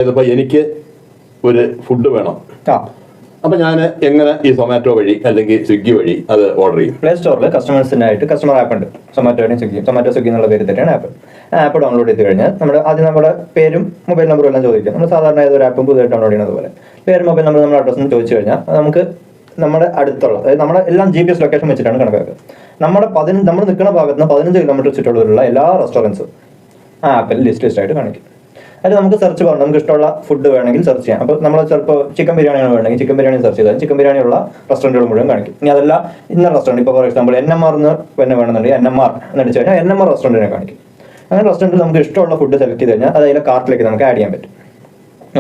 ഇതിപ്പോൾ എനിക്ക് ഒരു ഫുഡ് വേണം. അപ്പം ഞാൻ എങ്ങനെ ഈ സൊമാറ്റോ വഴി അല്ലെങ്കിൽ സ്വിഗ്ഗി വഴി അത് ഓർഡർ ചെയ്യും? പ്ലേ സ്റ്റോറിൽ കസ്റ്റമേഴ്സിനായിട്ട് കസ്റ്റമർ ആപ്പ് ഉണ്ട്. സൊമാറ്റോയുടെയും സ്വിഗ്ഗി എന്നുള്ള പേര് തന്നെയാണ് ആപ്പ്. ആ ആപ്പ് ഡൗൺലോഡ് ചെയ്ത് കഴിഞ്ഞാൽ ആദ്യം നമ്മുടെ പേരും മൊബൈൽ നമ്പറും എല്ലാം ചോദിക്കും. നമ്മൾ സാധാരണ ഏതൊരു ആപ്പും പുതിയതായിട്ട് ഡൗൺലോഡ് ചെയ്യുന്നത് പോലെ പേരും മൊബൈൽ നമ്പർ നമ്മുടെ അഡ്രസ്സ് ചോദിച്ചു കഴിഞ്ഞാൽ നമുക്ക് നമ്മുടെ അടുത്തുള്ള, അതായത് നമ്മുടെ എല്ലാം GPS ലൊക്കേഷൻ വെച്ചിട്ടാണ് കണക്കാക്കുക. നമ്മൾ നിൽക്കുന്ന ഭാഗത്ത് നിന്ന് 15 കിലോമീറ്റർ ചുറ്റളവിലുള്ള എല്ലാ റെസ്റ്റോറൻറ്റ്സും ആ ആപ്പിൽ ലിസ്റ്റ് ആയിട്ട് കാണിക്കും. അത് നമുക്ക് സെർച്ച് പറയാം. നമുക്ക് ഇഷ്ടമുള്ള ഫുഡ് വേണമെങ്കിൽ സെർച്ച് ചെയ്യാം. അപ്പോൾ നമ്മൾ ചിലപ്പോൾ ചിക്കൻ ബിരിയാണിയാണ് വേണമെങ്കിൽ ചിക്കൻ ബിരിയാണി സെർച്ച് ചെയ്താൽ ചിക്കൻ ബിരിയാണിയുള്ള റെസ്റ്റോറൻറ്റുകൾ മുഴുവൻ കാണിക്കും. ഇനി അതല്ല ഇന്ന റെസ്റ്റോറൻറ്റ്, ഇപ്പോൾ ഫോർ എക്സാമ്പിൾ NMR എന്ന് പിന്നെ വേണമെന്നുണ്ടെങ്കിൽ NMR എന്ന് അടിച്ചു കഴിഞ്ഞാൽ NMR റെസ്റ്റോറൻറ്റിനെ കാണിക്കും. അങ്ങനെ റെസ്റ്റോറൻറ്റിൽ നമുക്ക് ഇഷ്ടമുള്ള ഫുഡ് സെലക്ട് ചെയ്ത് കഴിഞ്ഞാൽ അത് അതിലെ കാർട്ടിലേക്ക് നമുക്ക് ആഡ് ചെയ്യാൻ പറ്റും.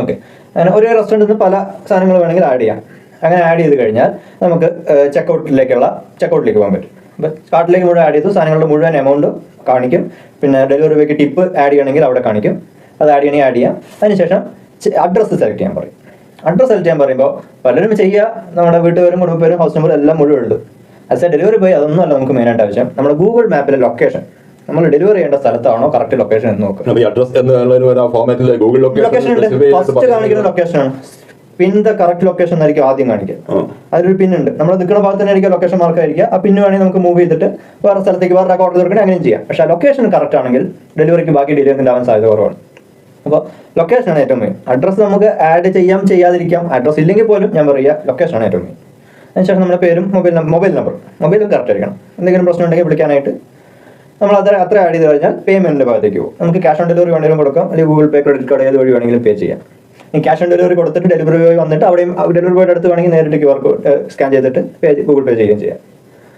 ഓക്കെ, അങ്ങനെ ഒരേ റെസ്റ്റോറൻറ്റിൽ നിന്ന് പല സാധനങ്ങൾ വേണമെങ്കിൽ ആഡ് ചെയ്യാം. അങ്ങനെ ആഡ് ചെയ്ത് കഴിഞ്ഞാൽ നമുക്ക് ചെക്കൗട്ടിലേക്ക് പോകാൻ പറ്റും. അപ്പോൾ കാർട്ടിലേക്ക് മുഴുവൻ ആഡ് ചെയ്തു സാധനങ്ങളുടെ മുഴുവൻ എമൗണ്ട് കാണിക്കും. പിന്നെ ഡെലിവറി ബോയ്ക്ക് ടിപ്പ് ആഡ് ചെയ്യണമെങ്കിൽ അവിടെ കാണിക്കും. അത് ആഡ് ചെയ്യണമെങ്കിൽ ആഡ് ചെയ്യാം. അതിനുശേഷം അഡ്രസ്സ് സെലക്ട് ചെയ്യാൻ പറയും. അഡ്രസ്സ് സെലക്ട് ചെയ്യാൻ പറയുമ്പോൾ പലരും ചെയ്യുക നമ്മുടെ വീട്ടുപേരും കുടുംബപ്പേരും ഹൗസ് നമ്പർ എല്ലാം മുഴുവൻ ഉണ്ട്. ആസ് എ ഡെലിവറി ബോയ് അതൊന്നും അല്ല നമുക്ക് മെയിനായിട്ട് ആവശ്യം. നമ്മുടെ ഗൂഗിൾ മാപ്പിലെ ലൊക്കേഷൻ, നമ്മൾ ഡെലിവറി ചെയ്യേണ്ട സ്ഥലത്താണോ കറക്റ്റ് ലൊക്കേഷൻ എന്ന് നോക്കുക. ലൊക്കേഷൻ ഉണ്ട്, ഫസ്റ്റ് കാണിക്കുന്ന ലൊക്കേഷനാണ്. പിൻ ദ കറക്റ്റ് ലൊക്കേഷൻ എന്നായിരിക്കും ആദ്യം കാണിക്കുക. അതിലൊരു പിൻ ഉണ്ട്. നമ്മൾ നിൽക്കുന്ന ഭാഗത്ത് തന്നെ ആയിരിക്കും ലൊക്കേഷൻ മാർക്ക് ആയിരിക്കുക. ആ പിന്ന് വേണമെങ്കിൽ നമുക്ക് മൂവ് ചെയ്തിട്ട് വേറെ സ്ഥലത്തേക്ക് വേറെ അക്കൗണ്ട് തീർക്കണേ അങ്ങനെയും ചെയ്യാം. പക്ഷേ ലൊക്കേഷൻ കറക്റ്റ് ആണെങ്കിൽ ഡെലിവറിക്ക് ബാക്കി ഡിലേ ഉണ്ടാവാൻ സാധ്യത കുറവാണ്. അപ്പോൾ ലൊക്കേഷനാണ് ഏറ്റവും മെയിൻ. അഡ്രസ്സ് നമുക്ക് ആഡ് ചെയ്യാതിരിക്കാം. അഡ്രസ്സ് ഇല്ലെങ്കിൽ പോലും ഞാൻ പറയുക ലൊക്കേഷനാണ് ഏറ്റവും മെയിൻ. അതിനുശേഷം നമ്മുടെ പേരും മൊബൈലും കറക്റ്റ് ആയിരിക്കണം. എന്തെങ്കിലും പ്രശ്നം ഉണ്ടെങ്കിൽ വിളിക്കാനായിട്ട് നമ്മൾ അത്ര ആഡ് ചെയ്ത് കഴിഞ്ഞാൽ പേയ്മെൻറ്റിൻ്റെ ഭാഗത്തേക്ക് പോകും. നമുക്ക് ക്യാഷ് ഓൺ ഡെലിവറി വേണമെങ്കിലും കൊടുക്കാം, അല്ലെങ്കിൽ ഗൂഗിൾ പേ, ക്രെഡിറ്റ് കാർഡ് ഏത് വഴി വേണമെങ്കിലും പേ ചെയ്യാം. ഈ ക്യാഷ് ഓൺ ഡെലിവറി കൊടുത്തിട്ട് ഡെലിവറി ബോയ് വന്നിട്ട് അവിടെയും ഡെലിവറി ബോയുടെ അടുത്ത് വേണമെങ്കിൽ നേരിട്ട് QR കോഡ് സ്കാൻ ചെയ്തിട്ട് ഗൂഗിൾ പേ ചെയ്യുകയും ചെയ്യാം.